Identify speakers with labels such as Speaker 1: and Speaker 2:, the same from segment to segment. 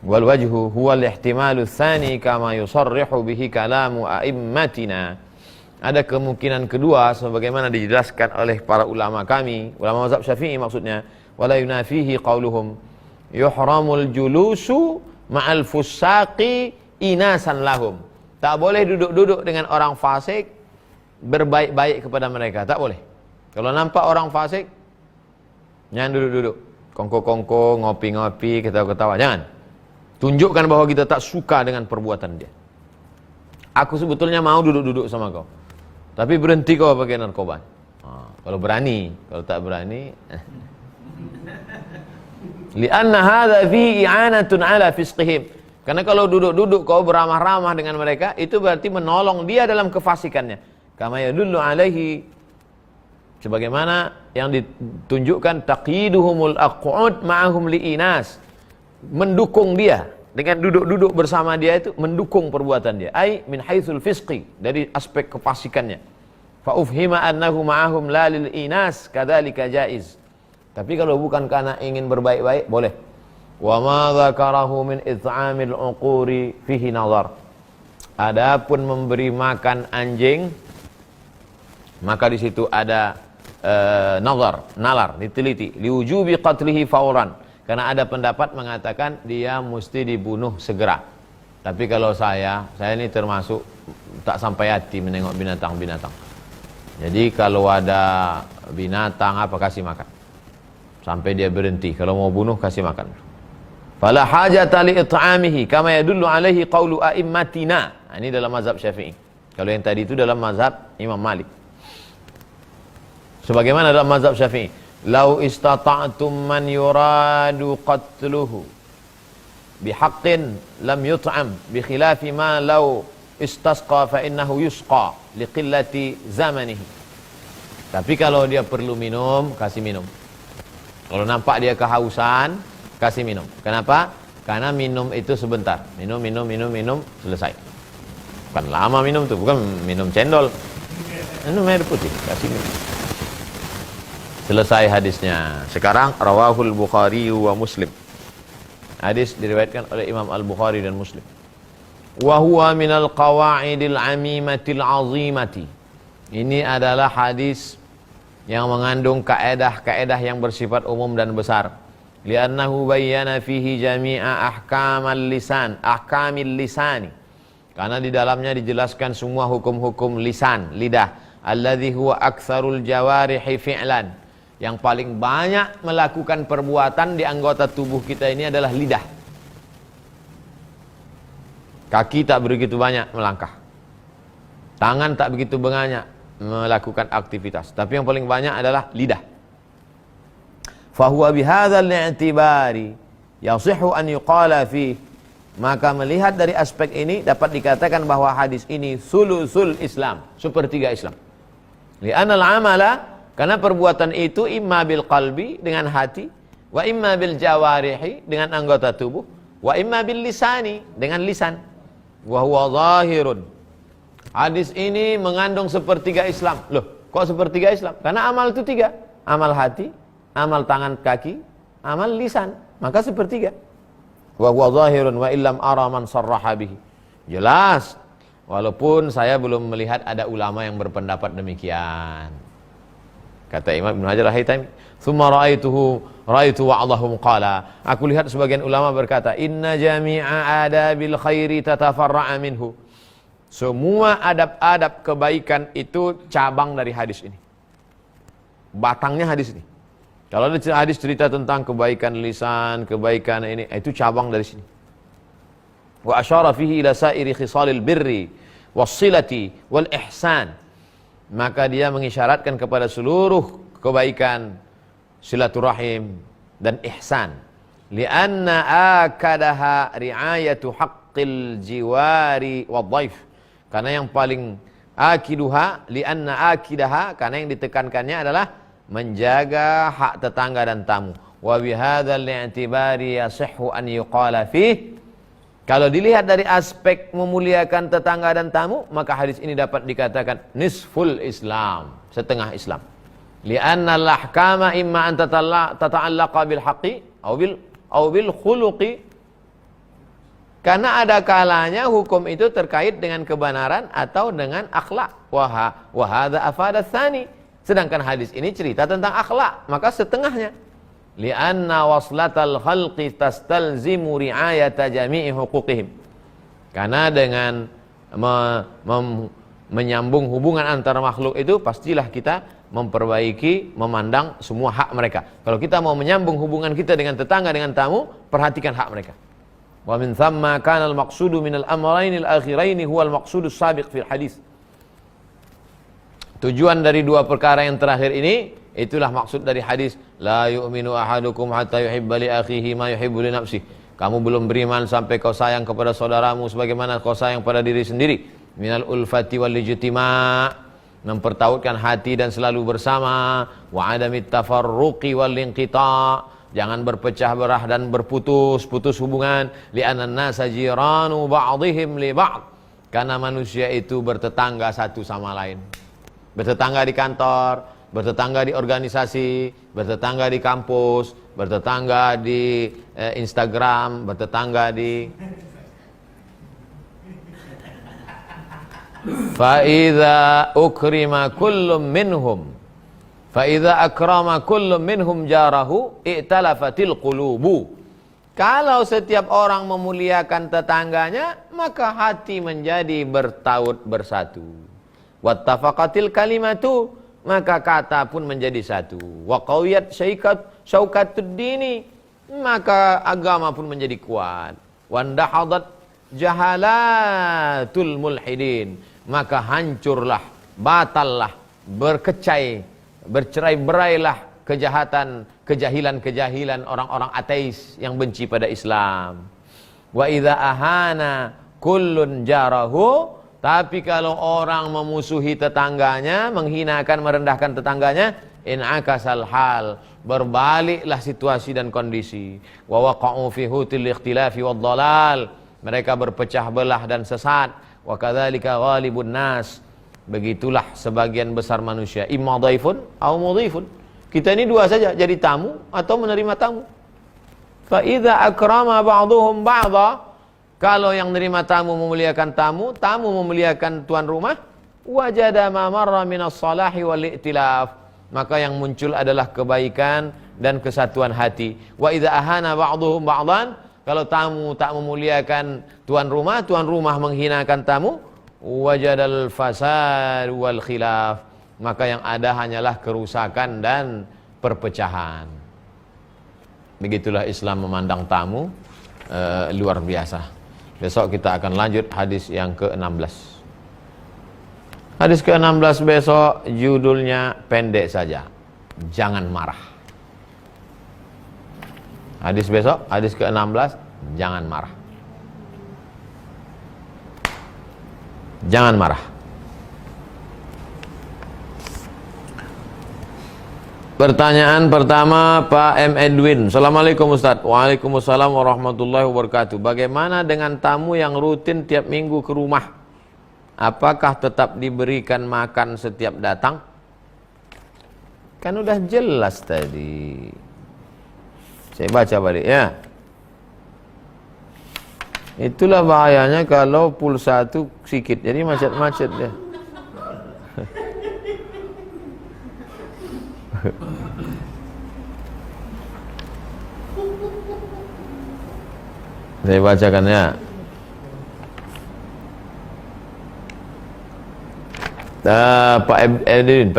Speaker 1: Wal wajhu huwa al-ihtimalu tsani kama yusarrihu bihi kalamu a'immatina. Ada kemungkinan kedua sebagaimana dijelaskan oleh para ulama kami, ulama mazhab Syafi'i maksudnya, wala yunafihi qauluhum yuhramul julusu ma'al fusaqi inasan lahum. Tak boleh duduk-duduk dengan orang fasik, berbaik-baik kepada mereka, tak boleh. Kalau nampak orang fasik, jangan duduk-duduk, kongko-kongko, ngopi-ngopi, ketawa-ketawa, jangan. Tunjukkan bahwa kita tak suka dengan perbuatan dia. Aku sebetulnya mau duduk-duduk sama kau, tapi berhenti kau pakai narkoba. Kalau berani, kalau tak berani, li'anna hadza fi i'anatun ala fisqihim. Karena kalau duduk-duduk kau beramah-ramah dengan mereka, itu berarti menolong dia dalam kefasikannya. Kama yadullu alaihi, sebagaimana yang ditunjukkan taqiduhumul aq'ud ma'ahum li'inas, mendukung dia dengan duduk-duduk bersama dia, itu mendukung perbuatan dia. Ai min haitsul fisqi, dari aspek kefasikannya. Fa ufhima annahu ma'ahum la lil inas kadzalika jaiz. Tapi kalau bukan karena ingin berbaik-baik, boleh. Wa ma dzakarahu min it'amil uquri fihi nazar. Adapun memberi makan anjing, maka di situ ada nalar, diteliti. Liwujubi qatlihi fauran. Karena ada pendapat mengatakan dia mesti dibunuh segera. Tapi kalau saya ini termasuk tak sampai hati menengok binatang-binatang. Jadi kalau ada binatang apa, kasih makan sampai dia berhenti. Kalau mau bunuh, kasih makan. Fala hajata li it'amihi kama yadullu alaihi qaulu a'immatina. Ini dalam mazhab Syafi'i. Kalau yang tadi itu dalam mazhab Imam Malik. Sebagaimana dalam mazhab Syafi'i, lau istata'tum man yuradu qatluhu bihaqqin lam yut'am bi khilafi ma lau istasqa fa innahu yusqa liqillati zamanihi. Tapi kalau dia perlu minum, kasih minum. Kalau nampak dia kehausan, kasih minum. Kenapa? Karena minum itu sebentar. Minum, selesai. Bukan lama minum tuh, bukan minum cendol. Minum air putih, kasih minum. Selesai hadisnya. Sekarang rawahul Bukhari wa Muslim. Hadis diriwayatkan oleh Imam Al-Bukhari dan Muslim. Wa huwa minal qawa'idil 'amimatil 'azimati. Ini adalah hadis yang mengandung kaedah-kaedah yang bersifat umum dan besar. Li'annahu bayyana fihi jami'a ahkamil lisani. Karena di dalamnya dijelaskan semua hukum-hukum lisan, lidah. Alladhi huwa aktsarul jawarihi fi'lan. Yang paling banyak melakukan perbuatan di anggota tubuh kita ini adalah lidah. Kaki tak begitu banyak melangkah, tangan tak begitu banyak melakukan aktivitas, tapi yang paling banyak adalah lidah. Fahuwa bihadzal i'tibari yasihhu an yuqala fi. Maka melihat dari aspek ini dapat dikatakan bahwa hadis ini sulusul Islam, sepertiga Islam. Li'anal amala, karena perbuatan itu imma bil qalbi, dengan hati, wa imma bil jawarihi, dengan anggota tubuh, wa imma bil lisani, dengan lisan. Wa huwa zahirun. Hadis ini mengandung sepertiga Islam. Loh, kok sepertiga Islam? Karena amal itu tiga. Amal hati, amal tangan kaki, amal lisan. Maka sepertiga. Wa huwa zahirun wa illam ara man sarraha bihi. Jelas. Walaupun saya belum melihat ada ulama yang berpendapat demikian. Kata Imam Ibn Hajar al-Haytami, "Tsumma ra'aitu wa'dahum qala." Aku lihat sebagian ulama berkata, "Inna jami'a adabil khairi tatafarra'a minhu." Semua adab-adab kebaikan itu cabang dari hadis ini. Batangnya hadis ini. Kalau ada hadis cerita tentang kebaikan lisan, kebaikan ini, itu cabang dari sini. Wa asyara fihi ila sa'iri khisalil birri was-silati wal ihsan. Maka dia mengisyaratkan kepada seluruh kebaikan, silaturahim dan ihsan. Lianna akadaha riayatu haqqil jiwari wadhaif. Karena yang paling akiduha, lianna akidaha, karena yang ditekankannya adalah menjaga hak tetangga dan tamu. Wa bihadzal i'tibari yasihhu an yuqala fih. Kalau dilihat dari aspek memuliakan tetangga dan tamu, maka hadis ini dapat dikatakan nisful Islam, setengah Islam. Li'anna al-ahkama imma an tata'allaqa bil haqqi aw bil khuluqi Karena ada kalanya hukum itu terkait dengan kebenaran atau dengan akhlak. Wa hadza afada tsani. Sedangkan hadis ini cerita tentang akhlak, maka setengahnya. Li'anna waslatal khalqi tastalzimu ri'ayata jami'i huquqihim. Karena dengan menyambung hubungan antara makhluk itu pastilah kita memperbaiki, memandang semua hak mereka. Kalau kita mau menyambung hubungan kita dengan tetangga, dengan tamu, perhatikan hak mereka. Wa min thamma kana al-maqsudu min al-amrayn al-akhirain huwa al-maqsudu as-sabiq fil hadis. Tujuan dari dua perkara yang terakhir ini, itulah maksud dari hadis, la yu'minu ahadukum hatta yuhibba li akhihi ma yuhibbu li nafsihi. Kamu belum beriman sampai kau sayang kepada saudaramu sebagaimana kau sayang pada diri sendiri. Minal ulfati wal ijtima', mempertautkan hati dan selalu bersama. Wa adamit tafarruqi wal inqita', jangan berpecah belah dan putus hubungan. Li'anna an-nasa jiranu ba'dihim li ba'd, karena manusia itu bertetangga satu sama lain. Bertetangga di kantor, bertetangga di organisasi, bertetangga di kampus, bertetangga di Instagram, bertetangga di Fa'idha ukrima kullum minhum, fa'idha akrama kullum minhum jarahu i'talafatil qulubu. Kalau setiap orang memuliakan tetangganya, maka hati menjadi bertaut bersatu. Wattafaqatil kalimatu, maka kata pun menjadi satu. Wa qawiyat syaukatud dini, maka agama pun menjadi kuat. Wandahadat jahalatul mulhidin, maka hancurlah, batallah, bercerai-berailah kejahilan orang-orang ateis yang benci pada Islam. Wa idza ahana kullun jarahu, tapi kalau orang memusuhi tetangganya, menghinakan, merendahkan tetangganya, in'akasal hal, berbaliklah situasi dan kondisi. Wa waqa'u fi hutil ikhtilafi wad dhalal, mereka berpecah belah dan sesat. Wa kadzalika ghalibun nas, begitulah sebagian besar manusia. Imma dhaifun au mudhifun, kita ini dua saja, jadi tamu atau menerima tamu. Fa idza akrama ba'dhum ba'dha, kalau yang menerima tamu memuliakan tamu, tamu memuliakan tuan rumah, wajada ma marra minas salahi wal i'tilaf, maka yang muncul adalah kebaikan dan kesatuan hati. Wa idza ahana ba'dhum ba'dhan, kalau tamu tak memuliakan tuan rumah menghinakan tamu, wajadal fasad wal khilaf, maka yang ada hanyalah kerusakan dan perpecahan. Begitulah Islam memandang tamu, luar biasa. Besok kita akan lanjut hadis yang ke-16. Hadis ke-16 besok judulnya pendek saja, jangan marah. Hadis besok, hadis ke-16, jangan marah. Jangan marah. Pertanyaan pertama Pak M. Edwin. Assalamualaikum Ustaz. Waalaikumsalam warahmatullahi wabarakatuh. Bagaimana dengan tamu yang rutin tiap minggu ke rumah? Apakah tetap diberikan makan setiap datang? Kan udah jelas tadi. Saya baca balik ya. Itulah bahayanya kalau pulsa itu sikit, jadi macet-macet dia. Saya bacakan ya. Pak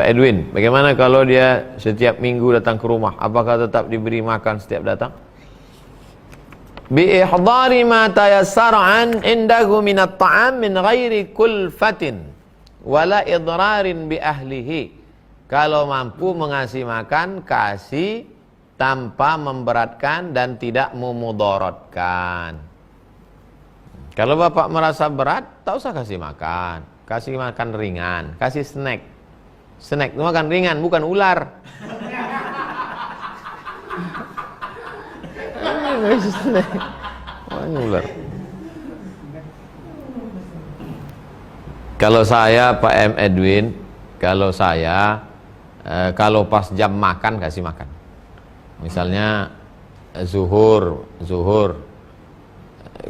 Speaker 1: Edwin, bagaimana kalau dia setiap minggu datang ke rumah? Apakah tetap diberi makan setiap datang? Bi ihdari ma tayassara an indahu min at-ta'am min ghairi kulfatin wala idrarin bi ahlihi. Kalau mampu mengasih makan, kasih tanpa memberatkan dan tidak memudaratkan. Kalau bapak merasa berat, tak usah kasih makan. Kasih makan ringan, kasih snack. Snack itu makan ringan, bukan ular. Kasih snack. Ular. Kalau saya Pak M. Edwin, kalau saya kalau pas jam makan kasih makan. Misalnya zuhur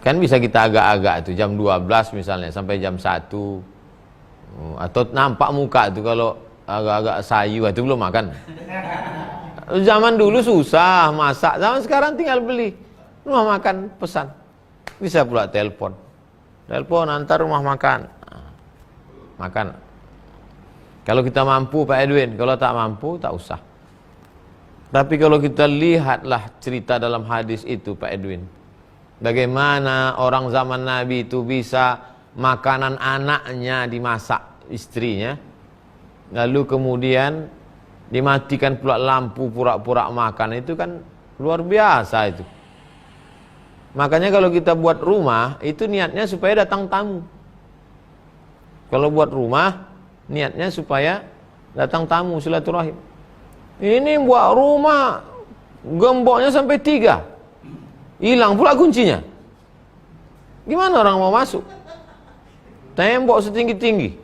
Speaker 1: Kan bisa kita agak-agak itu jam 12 misalnya sampai jam 1. Atau nampak muka itu kalau agak-agak sayu itu belum makan. Zaman dulu susah masak, zaman sekarang tinggal beli. Rumah makan pesan. Bisa pula telepon. Telepon antar rumah makan. Makan. Kalau kita mampu Pak Edwin, kalau tak mampu tak usah. Tapi kalau kita lihatlah cerita dalam hadis itu Pak Edwin, bagaimana orang zaman Nabi itu bisa makanan anaknya dimasak istrinya, lalu kemudian dimatikan pula lampu pura-pura makan, itu kan luar biasa itu. Makanya kalau kita buat rumah itu niatnya supaya datang tamu. Kalau buat rumah niatnya supaya datang tamu silaturahim. Ini buat rumah gemboknya sampai 3, hilang pula kuncinya. Gimana orang mau masuk? Tembok setinggi-tinggi,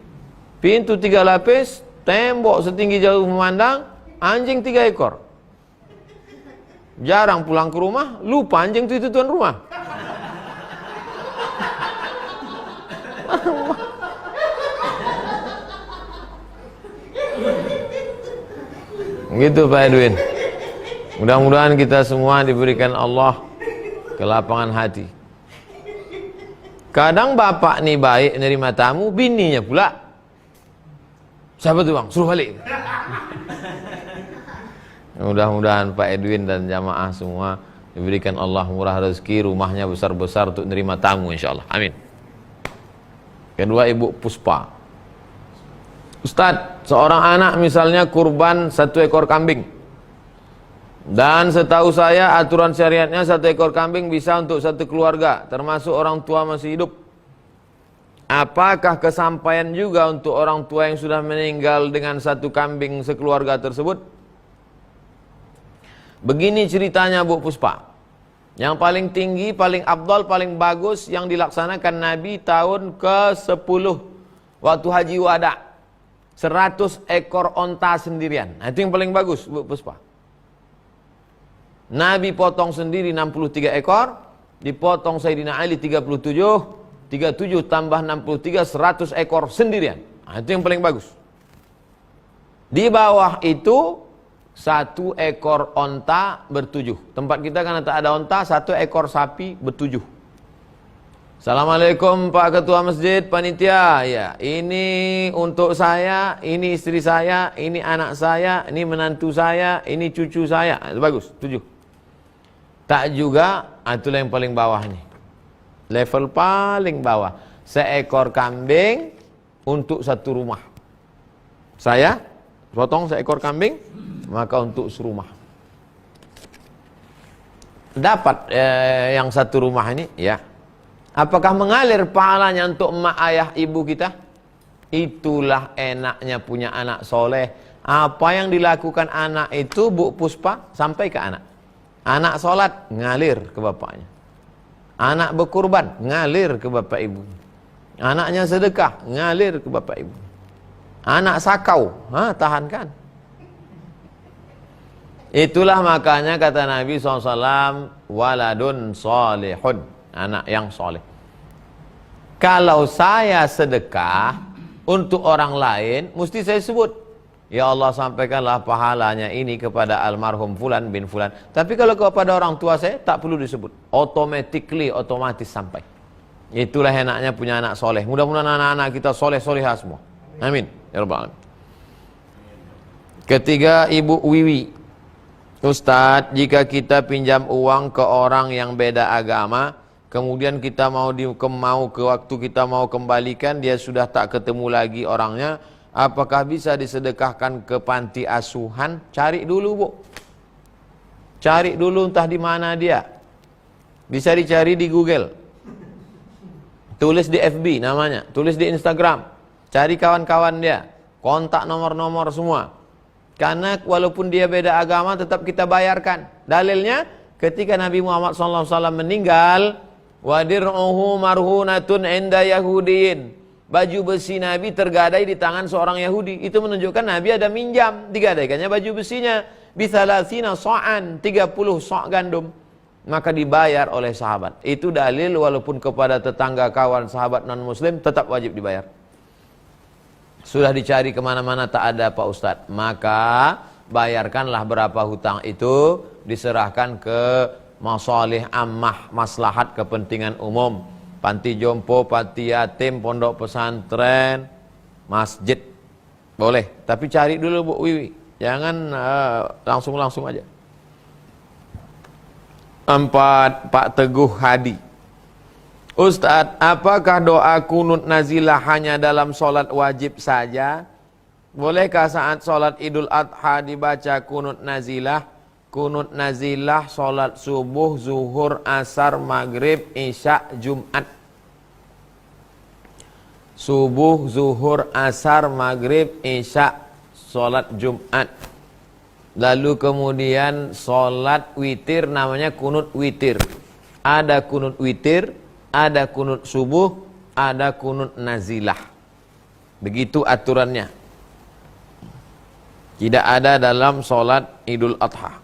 Speaker 1: pintu 3 lapis, tembok setinggi jauh memandang, anjing 3 ekor. Jarang pulang ke rumah, lupa anjing itu tuan rumah. Gitu Pak Edwin. Mudah-mudahan kita semua diberikan Allah kelapangan hati. Kadang bapak nih baik nerima tamu, bininya pula, siapa tuh bang? Suruh balik. Mudah-mudahan Pak Edwin dan jamaah semua diberikan Allah murah rezeki, rumahnya besar-besar untuk nerima tamu insyaallah. Amin. Kedua, Ibu Puspa. Ustadz, seorang anak misalnya kurban 1 ekor kambing. Dan setahu saya aturan syariatnya 1 ekor kambing bisa untuk 1 keluarga, termasuk orang tua masih hidup. Apakah kesampaian juga untuk orang tua yang sudah meninggal dengan 1 kambing sekeluarga tersebut? Begini ceritanya Bu Puspa. Yang paling tinggi, paling afdal, paling bagus yang dilaksanakan Nabi tahun ke-10 waktu Haji Wada. 100 ekor onta sendirian. Nah, itu yang paling bagus Bu Puspa. Nabi potong sendiri 63 ekor, dipotong Sayyidina Ali 37 tambah 63, 100 ekor sendirian. Nah, itu yang paling bagus. Di bawah itu 1 ekor onta ber7. Tempat kita kan tak ada onta, 1 ekor sapi ber7. Assalamualaikum Pak Ketua Masjid, panitia. Ya, ini untuk saya, ini istri saya, ini anak saya, ini menantu saya, ini cucu saya. Itu bagus, 7. Tak juga, itulah yang paling bawah nih. Level paling bawah. 1 ekor kambing untuk 1 rumah. Saya potong 1 ekor kambing, maka untuk serumah. Dapat yang 1 rumah ini, ya. Apakah mengalir pahalanya untuk emak ayah ibu kita? Itulah enaknya punya anak soleh. Apa yang dilakukan anak itu Bu Puspa sampai ke anak. Anak sholat ngalir ke bapaknya. Anak berkurban ngalir ke bapak ibu. Anaknya sedekah ngalir ke bapak ibu. Anak sakau, tahankan. Itulah makanya kata Nabi SAW, waladun solihun, anak yang soleh. Kalau saya sedekah untuk orang lain, mesti saya sebut, ya Allah sampaikanlah pahalanya ini kepada almarhum Fulan bin Fulan. Tapi kalau kepada orang tua saya, tak perlu disebut. Otomatis sampai. Itulah enaknya punya anak soleh. Mudah-mudahan anak-anak kita soleh-solehah semua. Amin. Ya Rabbal Alamin. Ketiga, Ibu Wiwi. Ustadz, jika kita pinjam uang ke orang yang beda agama, kemudian kita mau ke waktu kita mau kembalikan, dia sudah tak ketemu lagi orangnya, apakah bisa disedekahkan ke panti asuhan? Cari dulu Bu, cari dulu entah di mana dia. Bisa dicari di Google, tulis di FB namanya, tulis di Instagram, cari kawan-kawan dia, kontak nomor-nomor semua. Karena walaupun dia beda agama tetap kita bayarkan. Dalilnya ketika Nabi Muhammad SAW meninggal, wadir'uhu marhunatun inda yahudiin. Baju besi Nabi tergadai di tangan seorang Yahudi. Itu menunjukkan Nabi ada minjam, digadaikannya baju besinya. Bisalasina so'an, 30 so' gandum. maka dibayar oleh sahabat. Itu dalil walaupun kepada tetangga, kawan, sahabat non-muslim tetap wajib dibayar. Sudah dicari kemana-mana tak ada Pak Ustadz, maka bayarkanlah berapa hutang itu, diserahkan ke masalih ammah, maslahat kepentingan umum, panti jompo, panti yatim, pondok pesantren, masjid, boleh. Tapi cari dulu Bu Wiwi, jangan langsung aja. 4. Pak Teguh Hadi, Ustadz, apakah doa kunut nazilah hanya dalam sholat wajib saja? Bolehkah saat sholat Idul Adha dibaca kunut nazilah? Kunut nazilah sholat subuh, zuhur, asar, maghrib, isya, Jumat. Subuh, zuhur, asar, maghrib, isya, sholat Jumat. Lalu kemudian sholat witir namanya kunut witir. Ada kunut witir, ada kunut subuh, ada kunut nazilah. Begitu aturannya. Tidak ada dalam sholat Idul Adha.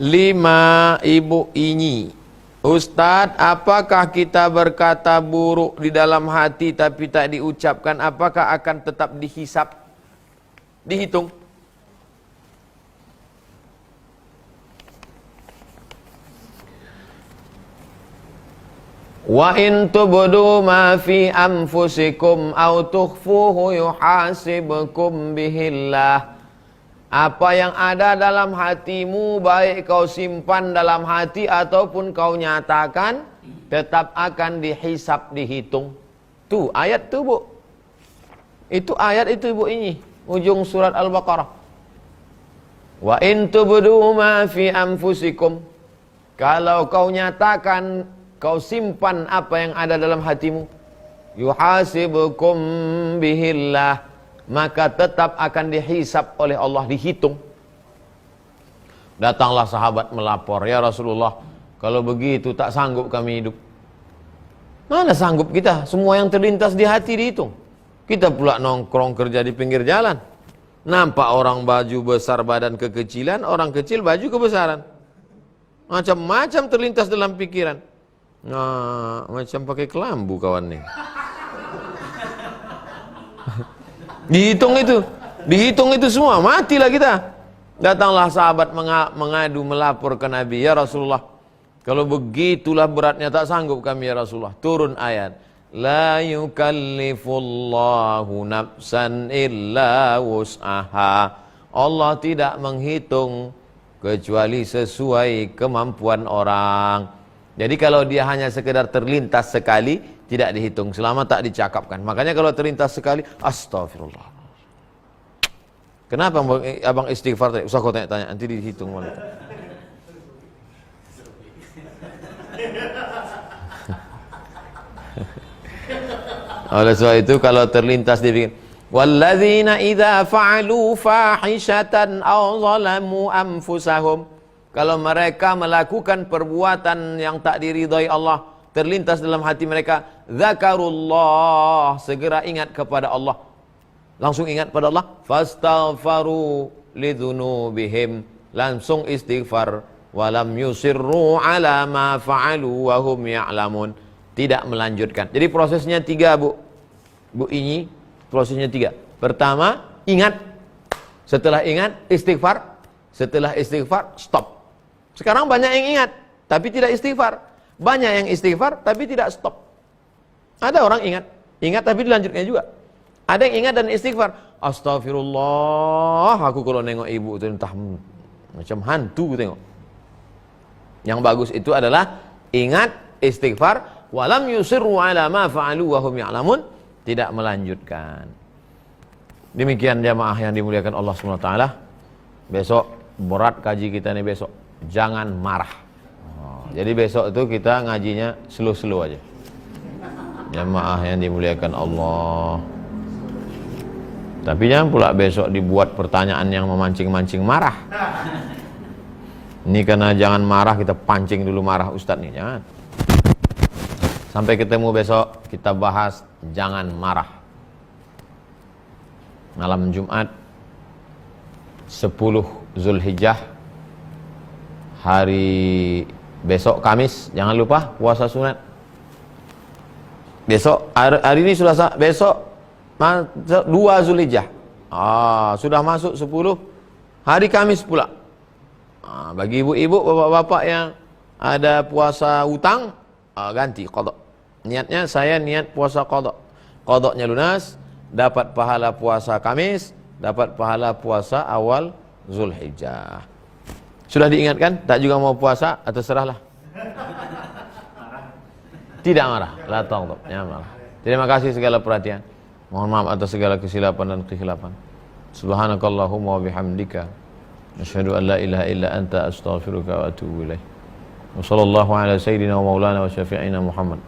Speaker 1: 5. Ibu Inyi, Ustadz, apakah kita berkata buruk di dalam hati tapi tak diucapkan, apakah akan tetap dihisap, dihitung? Wa in tubdu ma fi anfusikum aw tukhfuhu yuhasibkum bihillah. Apa yang ada dalam hatimu, baik kau simpan dalam hati ataupun kau nyatakan, tetap akan dihisap, dihitung. Tuh ayat tuh Bu. Itu ayat itu Ibu ini, ujung surat Al-Baqarah. Wa in tubdu ma fi anfusikum. Kalau kau nyatakan, kau simpan apa yang ada dalam hatimu, yuhasibukum bihillah, maka tetap akan dihisap oleh Allah, dihitung. Datanglah sahabat melapor, ya Rasulullah, kalau begitu tak sanggup kami hidup. Mana sanggup kita, semua yang terlintas di hati dihitung. Kita pula nongkrong kerja di pinggir jalan, nampak orang baju besar badan kekecilan, orang kecil baju kebesaran, macam-macam terlintas dalam pikiran. Nah, macam pakai kelambu kawan nih. Dihitung itu semua, matilah kita. Datanglah sahabat mengadu, melapor ke Nabi, ya Rasulullah, kalau begitulah beratnya tak sanggup kami ya Rasulullah. Turun ayat, la yukallifullahu nafsan illa wus'aha. Allah tidak menghitung kecuali sesuai kemampuan orang. Jadi kalau dia hanya sekedar terlintas sekali, tidak dihitung selama tak dicakapkan. Makanya kalau terlintas sekali, astagfirullah. Kenapa abang istighfar tadi? Usah kau tanya-tanya, nanti dihitung malah. Oleh sebab itu kalau terlintas dibikin, walladzina idza fa'alu fahishatan aw zalamu anfusahum. Kalau mereka melakukan perbuatan yang tak diridhai Allah, terlintas dalam hati mereka, zakarullah, segera ingat kepada Allah. Langsung ingat pada Allah, fastaghfaru lidzunubihim, langsung istighfar, walam yusirru ala ma fa'alu wa hum ya'lamun, tidak melanjutkan. Jadi prosesnya 3 Bu Inyi, prosesnya 3. Pertama, ingat. Setelah ingat, istighfar. Setelah istighfar, stop. Sekarang banyak yang ingat, tapi tidak istighfar. Banyak yang istighfar, tapi tidak stop. Ada orang ingat tapi dilanjutkan juga. Ada yang ingat dan istighfar. Astagfirullah, aku kalau nengok ibu itu entah macam hantu tengok. Yang bagus itu adalah ingat, istighfar, walam yusirru ala ma fa'alu wa hum ya'lamun, tidak melanjutkan. Demikian jamaah yang dimuliakan Allah SWT. Besok berat kaji kita nih besok. Jangan marah. Jadi besok itu kita ngajinya slow-slow aja. Jamaah yang dimuliakan Allah. Tapi jangan pula besok dibuat pertanyaan yang memancing-mancing marah. Ini karena jangan marah, kita pancing dulu marah Ustadz nih, jangan. Sampai ketemu besok, kita bahas jangan marah. Malam Jumat 10 Zulhijjah hari besok Kamis, jangan lupa puasa sunat. Besok, hari ini sudah besok 2 Zulhijjah. Sudah masuk 10 hari Kamis pula. Bagi ibu-ibu, bapak-bapak yang ada puasa utang, ganti qada. Niatnya saya niat puasa qada. Qadanya lunas, dapat pahala puasa Kamis, dapat pahala puasa awal Zulhijjah. Sudah diingatkan? Tak juga mau puasa atau serahlah? Tidak marah, la taghdab, jangan marah. Terima kasih segala perhatian. Mohon maaf atas segala kesilapan dan kekhilafan. Subhanakallahumma wa bihamdika asyhadu an la ilaha illa anta astaghfiruka wa atubu ilaik. Wa sallallahu ala sayyidina wa maulana wa syafi'ina Muhammad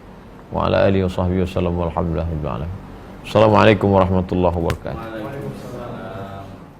Speaker 1: wa ala alihi wa sahbihi wa sallam walhamdulillahi rabbil alamin. Assalamualaikum warahmatullahi wabarakatuh.